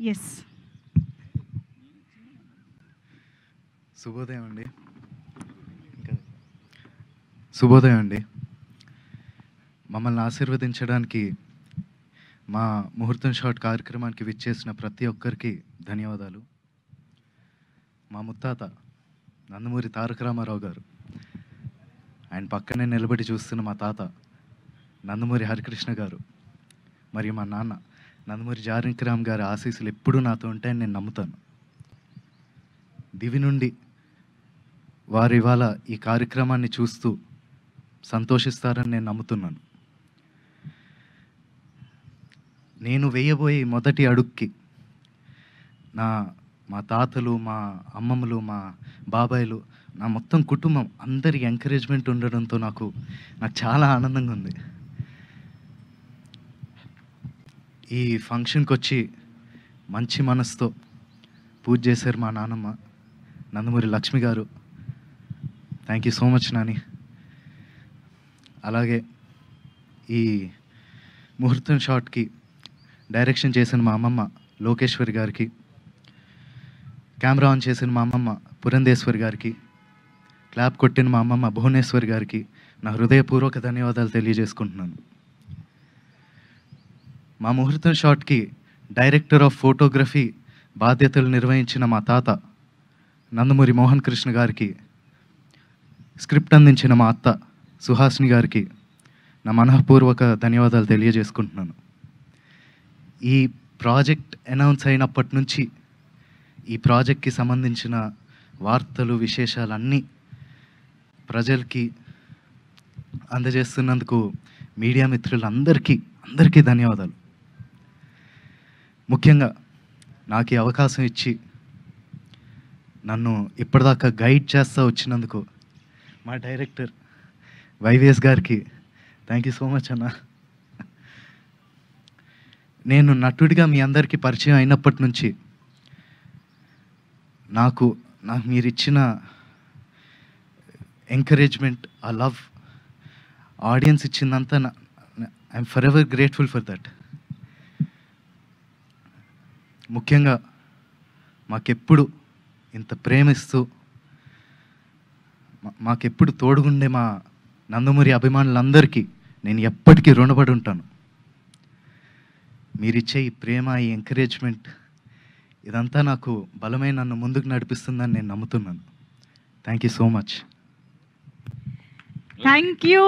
Yes. శుభోదయం అండి. శుభోదయం అండి. మమ్మల్ని ఆశీర్వదించడానికి మా ముహూర్తం షాట్ కార్యక్రమానికి విచ్చేసిన ప్రతి ఒక్కరికి ధన్యవాదాలు. మా ముత్తాత నందమూరి తారక రామారావు గారు, ఆయన పక్కనే నిలబడి చూస్తున్న మా తాత నందమూరి హరికృష్ణ గారు, మరియు మా నాన్న నందమూరి జానకిరామ్ గారి ఆశీస్సులు ఎప్పుడూ నాతో ఉంటాయని నేను నమ్ముతాను. దివి నుండి వారు ఇవాళ ఈ కార్యక్రమాన్ని చూస్తూ సంతోషిస్తారని నేను నమ్ముతున్నాను. నేను వేయబోయే మొదటి అడుగుకి మా తాతలు, మా అమ్మమ్మలు, మా బాబాయిలు, నా మొత్తం కుటుంబం అందరి ఎంకరేజ్మెంట్ ఉండడంతో నాకు చాలా ఆనందంగా ఉంది. ఈ ఫంక్షన్కి వచ్చి మంచి మనసుతో పూజ చేశారు మా నాన్నమ్మ నందమూరి లక్ష్మి గారు. Thank you so much Nani. అలాగే ఈ ముహూర్తం షాట్కి డైరెక్షన్ చేసిన మా అమ్మమ్మ లోకేశ్వరి గారికి, కెమెరా ఆన్ చేసిన మా అమ్మమ్మ పురంధేశ్వరి గారికి, క్లాప్ కొట్టిన మా అమ్మమ్మ భువనేశ్వరి గారికి నా హృదయపూర్వక ధన్యవాదాలు తెలియజేసుకుంటున్నాను. మా ముహూర్తం షాట్కి డైరెక్టర్ ఆఫ్ ఫోటోగ్రఫీ బాధ్యతలు నిర్వహించిన మా తాత నందమూరి మోహన్ కృష్ణ గారికి, స్క్రిప్ట్ అందించిన మా అత్త సుహాసిని గారికి నా మనఃపూర్వక ధన్యవాదాలు తెలియజేసుకుంటున్నాను. ఈ ప్రాజెక్ట్ అనౌన్స్ అయినప్పటి నుంచి ఈ ప్రాజెక్ట్కి సంబంధించిన వార్తలు, విశేషాలు అన్నీ ప్రజలకి అందజేస్తున్నందుకు మీడియా మిత్రులందరికీ ధన్యవాదాలు. ముఖ్యంగా నాకు ఈ అవకాశం ఇచ్చి నన్ను ఇప్పటిదాకా గైడ్ చేస్తూ వచ్చినందుకు మా డైరెక్టర్ వైవిఎస్ గారికి థ్యాంక్ యూ సో మచ్ అన్న. నేను నటుడిగా మీ అందరికీ పరిచయం అయినప్పటి నుంచి నాకు మీరు ఇచ్చిన ఎంకరేజ్మెంట్, ఆ లవ్, ఆడియన్స్ ఇచ్చిందంతా I'm forever grateful for that. ముఖ్యంగా మాకెప్పుడు ఇంత ప్రేమిస్తూ మాకెప్పుడు తోడుగుండే మా నందమూరి అభిమానులందరికీ నేను ఎప్పటికీ రుణపడి ఉంటాను. మీరిచ్చే ఈ ప్రేమ, ఈ ఎంకరేజ్మెంట్ ఇదంతా నాకు బలమైన నన్ను ముందుకు నడిపిస్తుందని నేను నమ్ముతున్నాను. Thank you so much. Thank you.